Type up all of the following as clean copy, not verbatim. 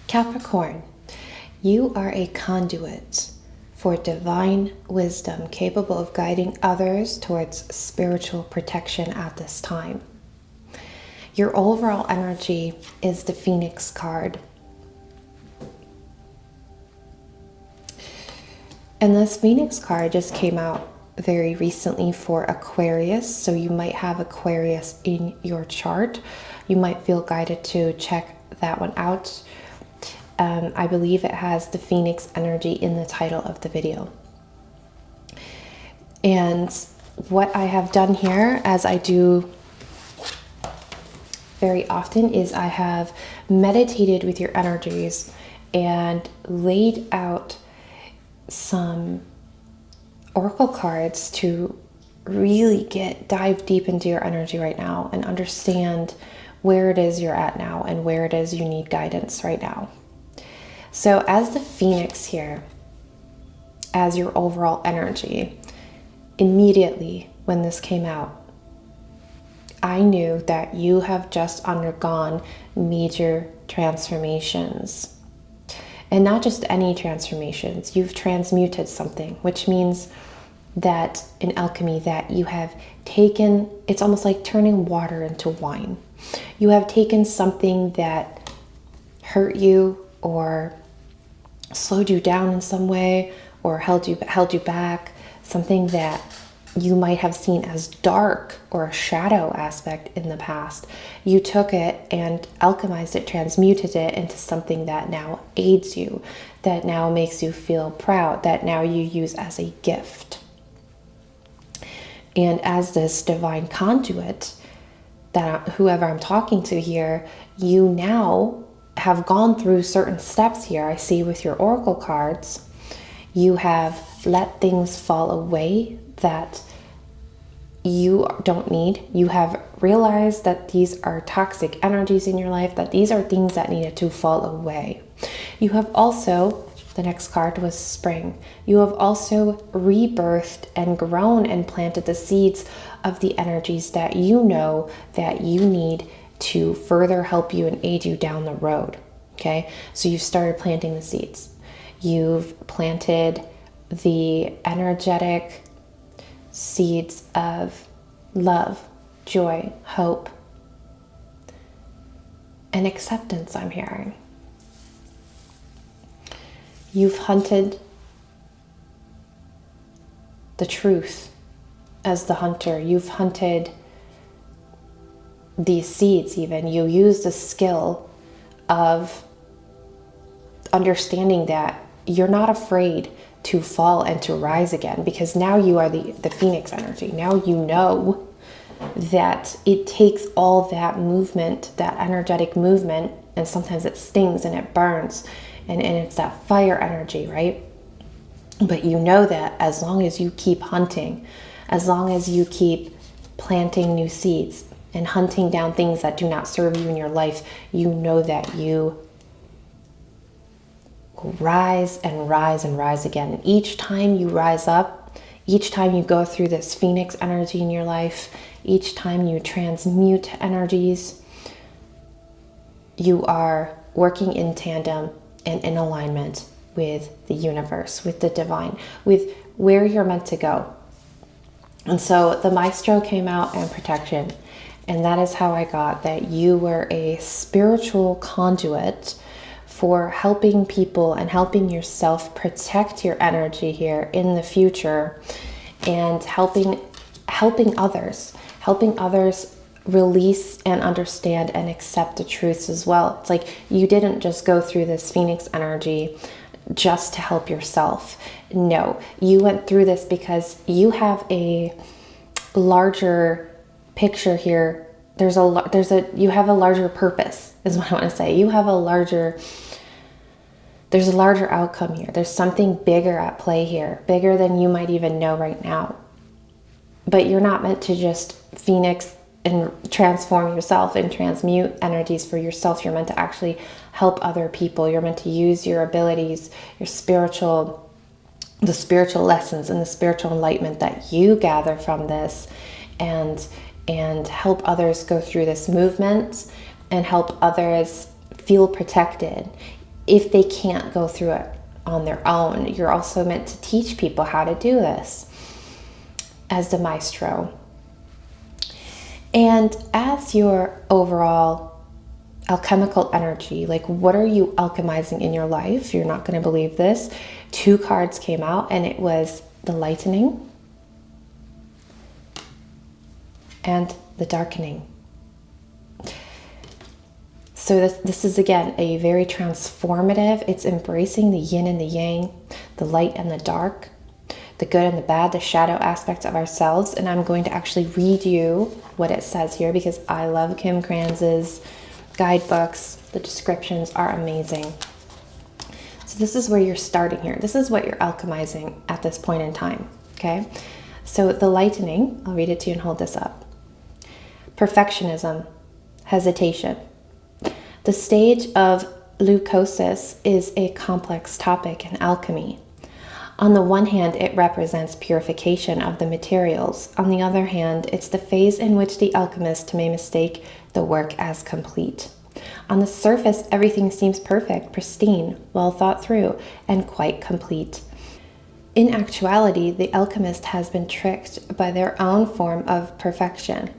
Capricorn, you are a conduit for divine wisdom, capable of guiding others towards spiritual protection at this time. Your overall energy is the Phoenix card. And this Phoenix card just came out very recently for Aquarius, so you might have Aquarius in your chart. You might feel guided to check that one out. I believe it has the Phoenix energy in the title of the video. And what I have done here, as I do very often, is I have meditated with your energies and laid out some oracle cards to really dive deep into your energy right now and understand where it is you're at now and where it is you need guidance right now. So as the Phoenix here, as your overall energy, immediately when this came out, I knew that you have just undergone major transformations. And not just any transformations, you've transmuted something, which means that in alchemy that you have taken, it's almost like turning water into wine. You have taken something that hurt you or slowed you down in some way or held you back, something that you might have seen as dark or a shadow aspect in the past. You took it and alchemized it, transmuted it into something that now aids you, that now makes you feel proud, that now you use as a gift. And as this divine conduit, that whoever I'm talking to here, you now have gone through certain steps here. I see with your oracle cards, you have let things fall away that you don't need. You have realized that these are toxic energies in your life, that these are things that needed to fall away. You have also, the next card was spring. You have also rebirthed and grown and planted the seeds of the energies that you know that you need to further help you and aid you down the road. Okay, so you've started planting the seeds. You've planted the energetic seeds of love, joy, hope, and acceptance, I'm hearing. You've hunted the truth as the hunter. You've hunted these seeds even. You used the skill of understanding that you're not afraid to fall and to rise again, because now you are the Phoenix energy. Now you know that it takes all that movement, that energetic movement, and sometimes it stings and it burns, and it's that fire energy, right? But you know that as long as you keep hunting, as long as you keep planting new seeds and hunting down things that do not serve you in your life, you know that you rise and rise and rise again. And each time you rise up, each time you go through this Phoenix energy in your life, each time you transmute energies, you are working in tandem and in alignment with the universe, with the divine, with where you're meant to go. And so the maestro came out and protection. And that is how I got that you were a spiritual conduit for helping people and helping yourself protect your energy here in the future, and helping others release and understand and accept the truths as well. It's like you didn't just go through this Phoenix energy just to help yourself. No, you went through this because you have a larger picture here. You have a larger purpose, is what I want to say. You have there's a larger outcome here. There's something bigger at play here, bigger than you might even know right now. But you're not meant to just Phoenix and transform yourself and transmute energies for yourself. You're meant to actually help other people. You're meant to use your abilities, the spiritual lessons and the spiritual enlightenment that you gather from this, and help others go through this movement and help others feel protected. if they can't go through it on their own. You're also meant to teach people how to do this as the maestro. And as your overall alchemical energy, like what are you alchemizing in your life? You're not going to believe this. 2 cards came out, and it was the lightening and the darkening. So this is, again, a very transformative. It's embracing the yin and the yang, the light and the dark, the good and the bad, the shadow aspects of ourselves. And I'm going to actually read you what it says here, because I love Kim Kranz's guidebooks. The descriptions are amazing. So this is where you're starting here. This is what you're alchemizing at this point in time, okay? So the lightening, I'll read it to you and hold this up. Perfectionism, hesitation. The stage of leucosis is a complex topic in alchemy. On the one hand, it represents purification of the materials. On the other hand, it's the phase in which the alchemist may mistake the work as complete. On the surface, everything seems perfect, pristine, well thought through, and quite complete. In actuality, the alchemist has been tricked by their own form of perfection.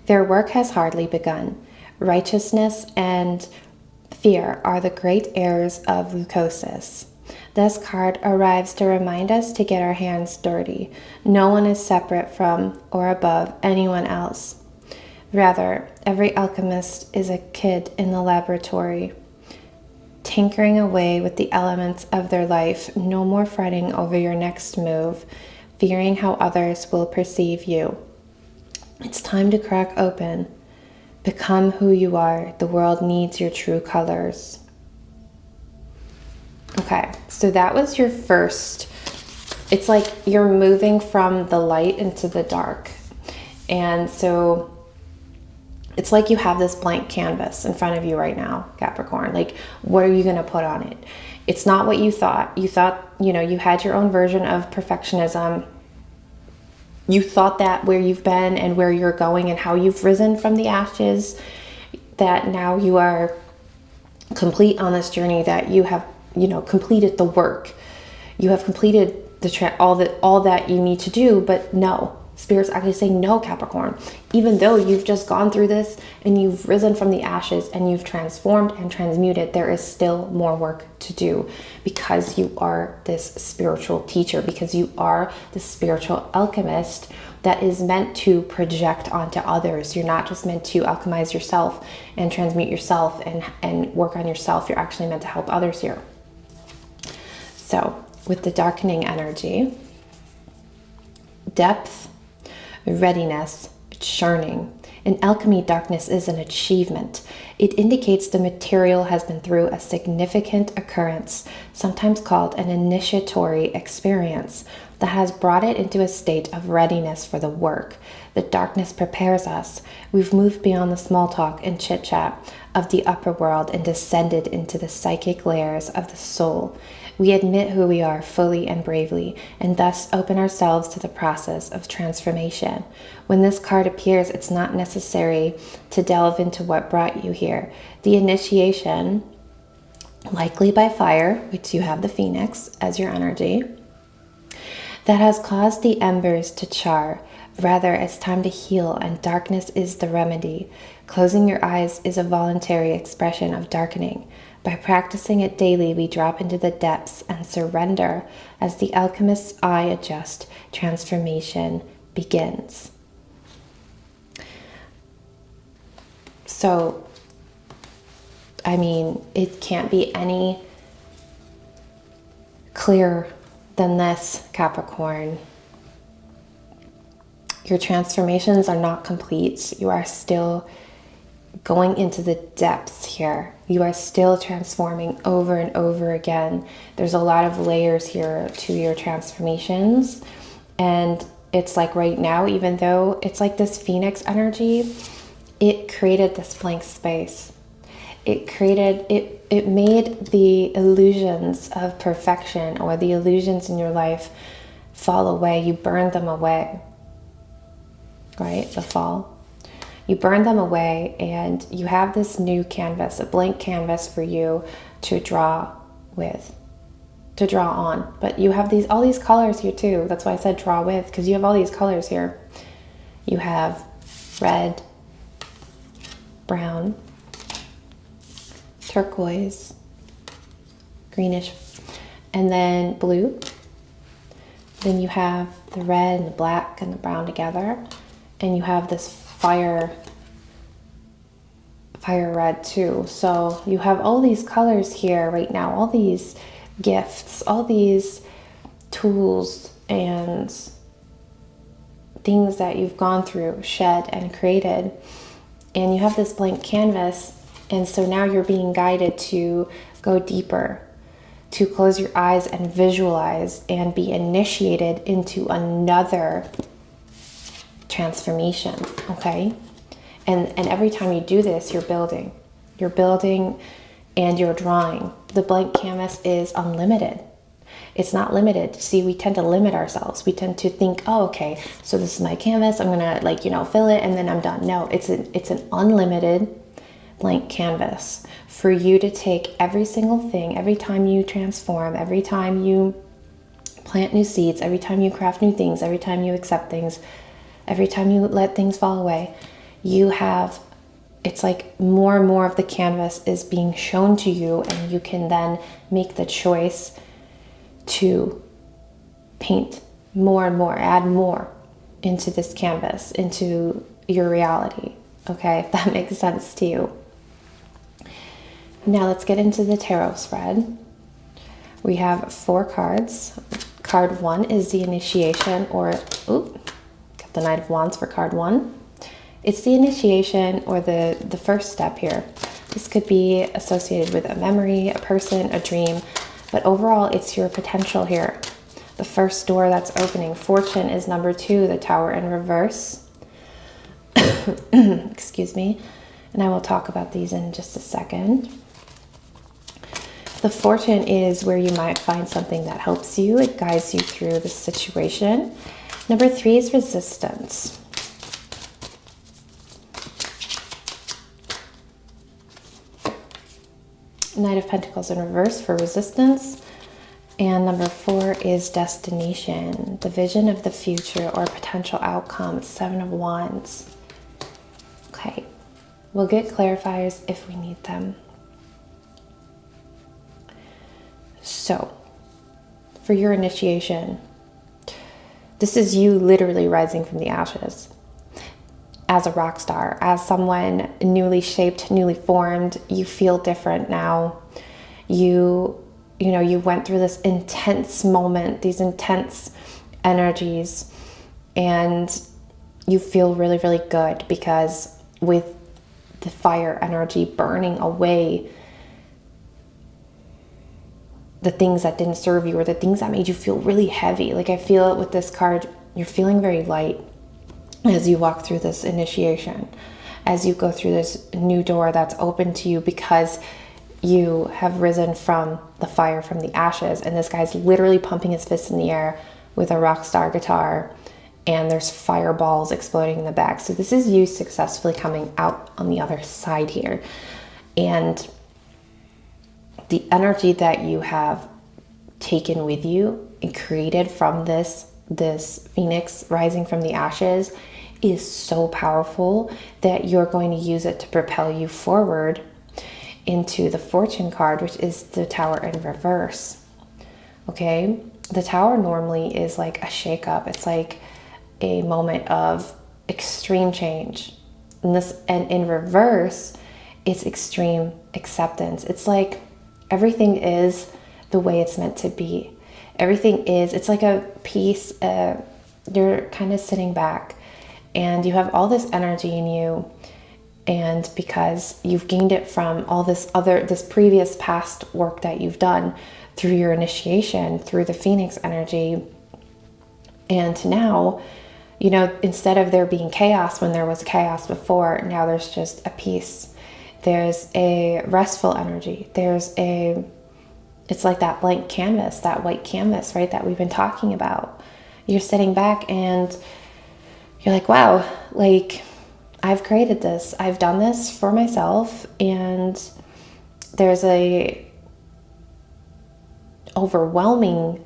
Their work has hardly begun. Righteousness and fear are the great errors of leucosis. This card arrives to remind us to get our hands dirty. No one is separate from or above anyone else. Rather, every alchemist is a kid in the laboratory, tinkering away with the elements of their life. No more fretting over your next move, fearing how others will perceive you. It's time to crack open. Become who you are. The world needs your true colors. Okay, so that was your first. It's like you're moving from the light into the dark. And so it's like you have this blank canvas in front of you right now, Capricorn. Like, what are you going to put on it? It's not what you thought. You thought, you had your own version of perfectionism. You thought that where you've been and where you're going and how you've risen from the ashes, that now you are complete on this journey, that you have, completed the work. You have completed all that you need to do. But no, Spirit's actually saying, no, Capricorn, even though you've just gone through this and you've risen from the ashes and you've transformed and transmuted, there is still more work to do, because you are this spiritual teacher, because you are the spiritual alchemist that is meant to project onto others. You're not just meant to alchemize yourself and transmute yourself and work on yourself. You're actually meant to help others here. So with the darkening energy, depth, readiness, churning. In alchemy, darkness is an achievement. It indicates the material has been through a significant occurrence, sometimes called an initiatory experience, that has brought it into a state of readiness for the work. The darkness prepares us. We've moved beyond the small talk and chit-chat of the upper world and descended into the psychic layers of the soul. We admit who we are fully and bravely, and thus open ourselves to the process of transformation. When this card appears, it's not necessary to delve into what brought you here. The initiation, likely by fire, which you have the Phoenix as your energy, that has caused the embers to char. Rather, it's time to heal, and darkness is the remedy. Closing your eyes is a voluntary expression of darkening. By practicing it daily, we drop into the depths and surrender. As the alchemist's eye adjusts, transformation begins. So, it can't be any clearer than this, Capricorn. Your transformations are not complete. You are still going into the depths here. You are still transforming over and over again. There's a lot of layers here to your transformations. And it's like right now, even though it's like this Phoenix energy, it created this blank space. It made the illusions of perfection or the illusions in your life fall away. You burned them away, right? The fall. You burn them away and you have this new canvas, a blank canvas for you to draw with, to draw on. But you have all these colors here too. That's why I said draw with, because you have all these colors here. You have red, brown, turquoise, greenish, and then blue. Then you have the red and the black and the brown together, and you have this fire red too. So you have all these colors here right now, all these gifts, all these tools and things that you've gone through, shed and created, and you have this blank canvas. And so now you're being guided to go deeper, to close your eyes and visualize and be initiated into another transformation, okay? And every time you do this, you're building and you're drawing. The blank canvas is unlimited. It's not limited. See, we tend to limit ourselves. We tend to think, oh, okay, so this is my canvas. I'm gonna fill it and then I'm done. No, it's an unlimited blank canvas for you to take every single thing, every time you transform, every time you plant new seeds, every time you craft new things, every time you accept things, every time you let things fall away, it's like more and more of the canvas is being shown to you, and you can then make the choice to paint more and more, add more into this canvas, into your reality. Okay, if that makes sense to you. Now let's get into the tarot spread. We have 4 cards. Card 1 is the initiation, or got the Knight of Wands for card 1. It's the initiation, or the first step here. This could be associated with a memory, a person, a dream, but overall it's your potential here. The first door that's opening. Fortune is number 2, the Tower in reverse. Excuse me. And I will talk about these in just a second. The Fortune is where you might find something that helps you. It guides you through the situation. Number 3 is resistance. Knight of Pentacles in reverse for resistance. And number 4 is destination, the vision of the future or potential outcome. 7 of Wands. Okay, we'll get clarifiers if we need them. So, for your initiation, this is you literally rising from the ashes as a rock star, as someone newly shaped, newly formed. You feel different now. You went through this intense moment, these intense energies, and you feel really, really good because with the fire energy burning away the things that didn't serve you or the things that made you feel really heavy. Like I feel it with this card, you're feeling very light as you walk through this initiation, as you go through this new door that's open to you because you have risen from the fire, from the ashes. And this guy's literally pumping his fists in the air with a rock star guitar, and there's fireballs exploding in the back. So this is you successfully coming out on the other side here. And the energy that you have taken with you and created from this phoenix rising from the ashes is so powerful that you're going to use it to propel you forward into the Fortune card, which is the Tower in reverse. Okay, the Tower normally is like a shakeup. It's like a moment of extreme change, and in reverse it's extreme acceptance. It's like everything is the way it's meant to be. Everything is, it's like a piece, you're kind of sitting back and you have all this energy in you, and because you've gained it from all this previous past work that you've done through your initiation, through the Phoenix energy, and now, instead of there being chaos when there was chaos before, now there's just a peace. There's a restful energy. It's like that blank canvas, that white canvas, right, that we've been talking about. You're sitting back and you're like, wow, like I've created this. I've done this for myself, and there's a overwhelming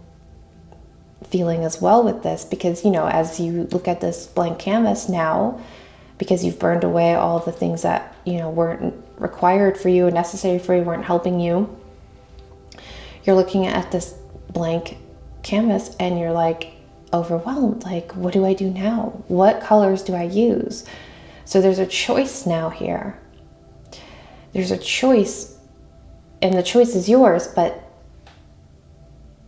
feeling as well with this, because, you know, as you look at this blank canvas now, because you've burned away all the things that, you know, weren't required for you and necessary for you, weren't helping you, you're looking at this blank canvas and you're like overwhelmed. Like, what do I do now? What colors do I use? So there's a choice now here. There's a choice, and the choice is yours, but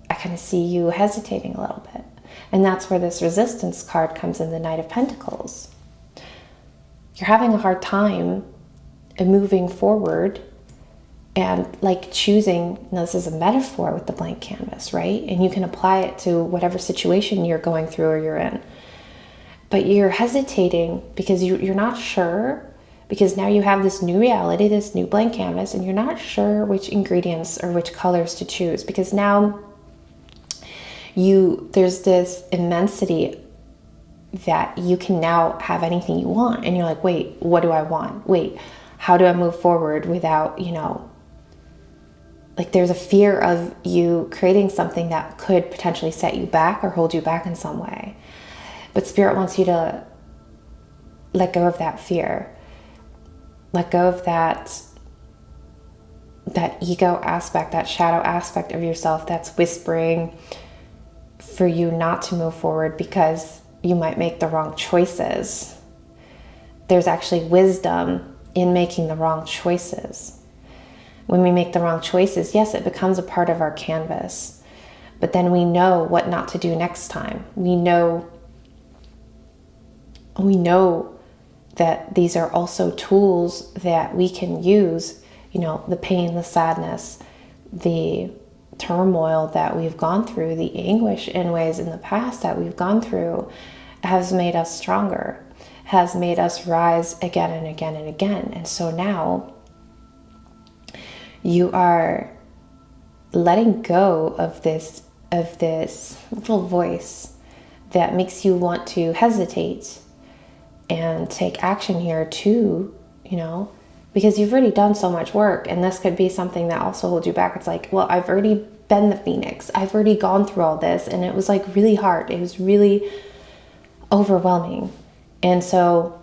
I kind of see you hesitating a little bit. And that's where this resistance card comes in, the Knight of Pentacles. You're having a hard time moving forward and like choosing. Now, this is a metaphor with the blank canvas, right? And you can apply it to whatever situation you're going through or you're in. But you're hesitating because you're not sure, because now you have this new reality, this new blank canvas, and you're not sure which ingredients or which colors to choose, because now there's this immensity that you can now have anything you want. And you're like, wait, what do I want? Wait, how do I move forward without, you know, like there's a fear of you creating something that could potentially set you back or hold you back in some way. But Spirit wants you to let go of that fear. Let go of that ego aspect, that shadow aspect of yourself that's whispering for you not to move forward because you might make the wrong choices. There's actually wisdom in making the wrong choices. When we make the wrong choices, yes, it becomes a part of our canvas, but then we know what not to do next time. We know that these are also tools that we can use. You know, the pain, the sadness, the turmoil that we've gone through, the anguish in ways in the past that we've gone through has made us stronger, has made us rise again and again and again. And so now you are letting go of this little voice that makes you want to hesitate and take action here too, you know, because you've already done so much work. And this could be something that also holds you back. It's like, well, I've already been the Phoenix. I've already gone through all this, and it was like really hard. It was really overwhelming. And so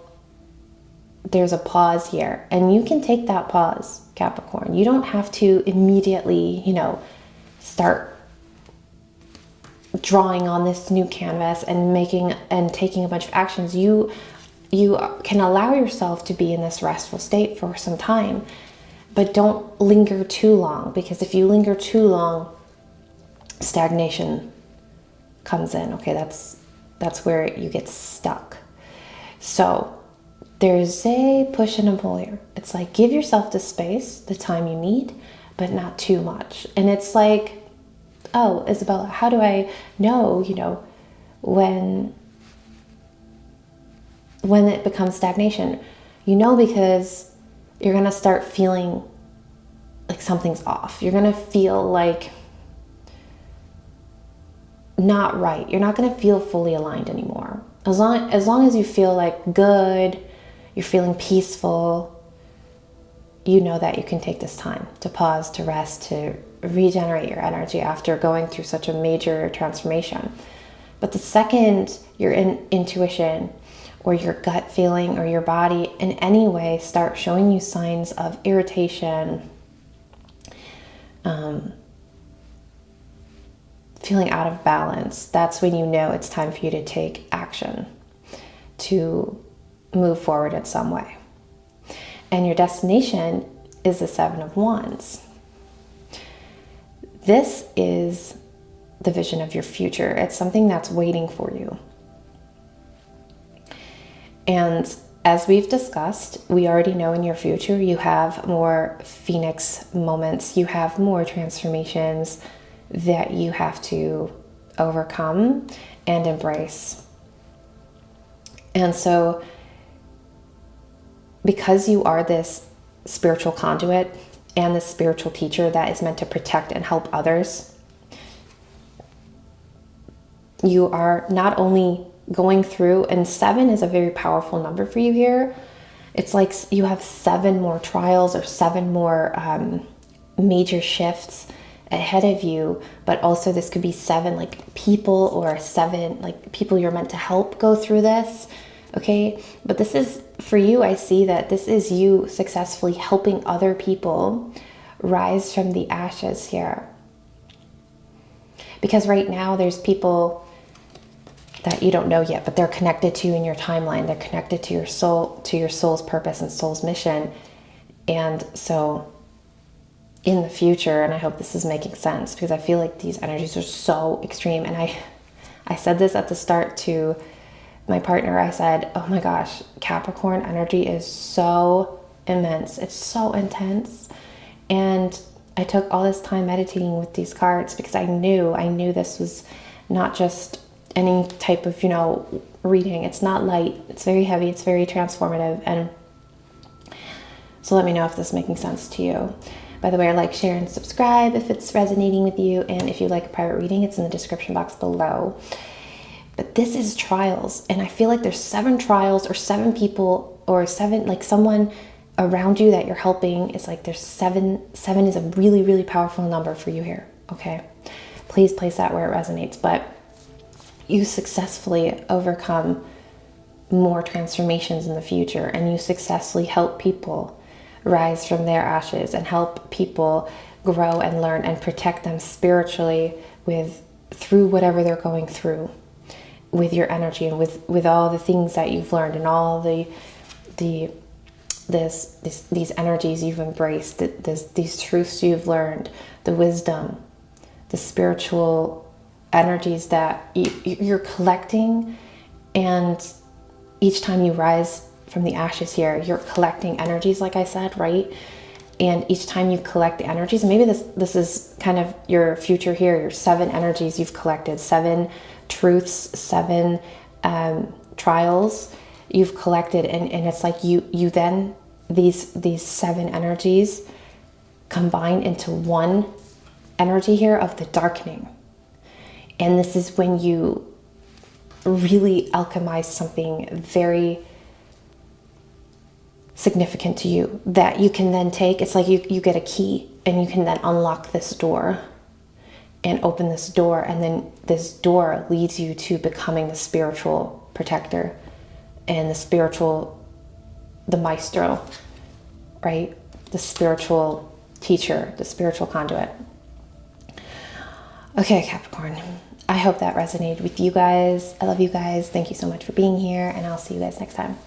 there's a pause here, and you can take that pause, Capricorn. You don't have to immediately, you know, start drawing on this new canvas and making and taking a bunch of actions. You can allow yourself to be in this restful state for some time, but don't linger too long, because if you linger too long, stagnation comes in. Okay, that's where you get stuck. So there's a push and a pull here. It's like, give yourself the space, the time you need, but not too much. And it's like, oh, Isabella, how do I know, you know, when it becomes stagnation? You know, because you're going to start feeling like something's off. You're going to feel like not right. You're not going to feel fully aligned anymore. As long as you feel like good, you're feeling peaceful, you know that you can take this time to pause, to rest, to regenerate your energy after going through such a major transformation. But the second your intuition or your gut feeling or your body in any way start showing you signs of irritation, feeling out of balance, that's when you know it's time for you to take action, to move forward in some way. And your destination is the Seven of Wands. This is the vision of your future. It's something that's waiting for you. And as we've discussed, we already know in your future you have more Phoenix moments, you have more transformations that you have to overcome and embrace. And so, because you are this spiritual conduit and this spiritual teacher that is meant to protect and help others, you are not only going through, and 7 is a very powerful number for you here, It's like you have 7 more trials or 7 more major shifts ahead of you, but also this could be 7 like people, or 7 like people you're meant to help go through this. Okay, but this is for you. I see that this is you successfully helping other people rise from the ashes here, because right now there's people that you don't know yet, but they're connected to you in your timeline. They're connected to your soul, to your soul's purpose and soul's mission. And so in the future, and I hope this is making sense, because I feel like these energies are so extreme. And I said this at the start to my partner. I said, oh my gosh, Capricorn energy is so immense. It's so intense. And I took all this time meditating with these cards because I knew this was not just any type of, reading. It's not light. It's very heavy. It's very transformative. And so let me know if this is making sense to you. By the way, like, share, and subscribe if it's resonating with you. And if you like a private reading, it's in the description box below. But this is trials. And I feel like there's 7 trials, or 7 people, or 7, like someone around you that you're helping. It's like there's 7. 7 is a really, really powerful number for you here. Okay. Please place that where it resonates. But you successfully overcome more transformations in the future, and you successfully help people rise from their ashes and help people grow and learn and protect them spiritually through whatever they're going through with your energy, and with all the things that you've learned, and all these energies you've embraced, these truths you've learned, the wisdom, the spiritual energies that you're collecting. And each time you rise from the ashes here, you're collecting energies, like I said, right? And each time you collect the energies, maybe this is kind of your future here, your 7 energies you've collected, 7 truths, 7 trials you've collected, and it's like you then these 7 energies combine into one energy here of the darkening. And this is when you really alchemize something very significant to you that you can then take. It's like you get a key, and you can then unlock this door and open this door, and then this door leads you to becoming the spiritual protector and the maestro, right? The spiritual teacher, the spiritual conduit. Okay, Capricorn, I hope that resonated with you guys. I love you guys. Thank you so much for being here, and I'll see you guys next time.